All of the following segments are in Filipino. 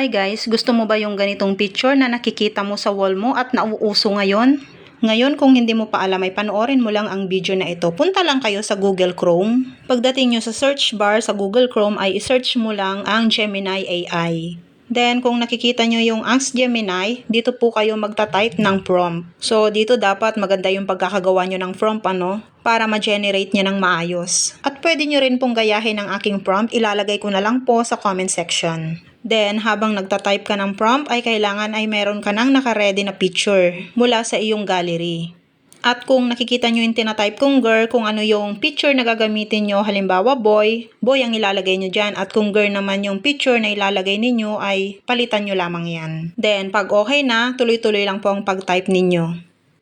Hi guys, gusto mo ba yung ganitong picture na nakikita mo sa wall mo at nauuso ngayon? Ngayon kung hindi mo pa alam ay panoorin mo lang ang video na ito. Punta lang kayo sa Google Chrome. Pagdating nyo sa search bar sa Google Chrome ay isearch mo lang ang Gemini AI. Then kung nakikita nyo yung Ask Gemini, dito po kayo magta-type ng prompt. So dito dapat maganda yung pagkakagawa nyo ng prompt para ma-generate nyo ng maayos. At pwede nyo rin pong gayahin ang aking prompt, ilalagay ko na lang po sa comment section. Then, habang nagta-type ka ng prompt ay kailangan ay meron ka nang naka-ready na picture mula sa iyong gallery. At kung nakikita nyo yung tinatype kong girl, kung ano yung picture na gagamitin nyo, halimbawa boy ang ilalagay nyo dyan. At kung girl naman yung picture na ilalagay ninyo ay palitan nyo lamang yan. Then, pag okay na, tuloy-tuloy lang po ang pag-type ninyo.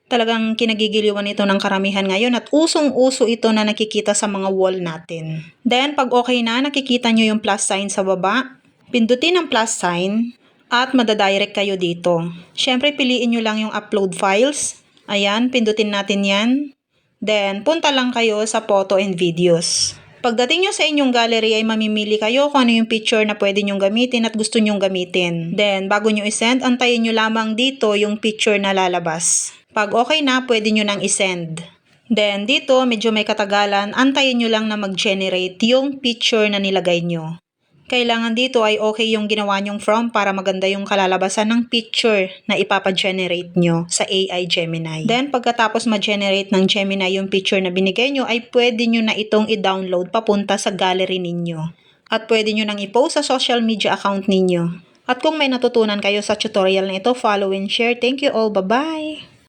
Talagang kinagigiliwan ito ng karamihan ngayon at usong-uso ito na nakikita sa mga wall natin. Then, pag okay na, nakikita nyo yung plus sign sa baba. Pindutin ang plus sign at madadirect kayo dito. Siyempre, piliin nyo lang yung upload files. Ayan, pindutin natin yan. Then, punta lang kayo sa photo and videos. Pagdating nyo sa inyong gallery ay mamimili kayo kung ano yung picture na pwede nyong gamitin at gusto nyong gamitin. Then, bago nyo isend, antayin nyo lamang dito yung picture na lalabas. Pag okay na, pwede nyo nang isend. Then, dito, medyo may katagalan, antayin nyo lang na mag-generate yung picture na nilagay nyo. Kailangan dito ay okay yung ginawa nyong prompt para maganda yung kalalabasan ng picture na ipapa-generate nyo sa AI Gemini. Then, pagkatapos ma-generate ng Gemini yung picture na binigay nyo, ay pwede nyo na itong i-download papunta sa gallery ninyo. At pwede nyo nang i-post sa social media account ninyo. At kung may natutunan kayo sa tutorial na ito, follow and share. Thank you all. Bye-bye!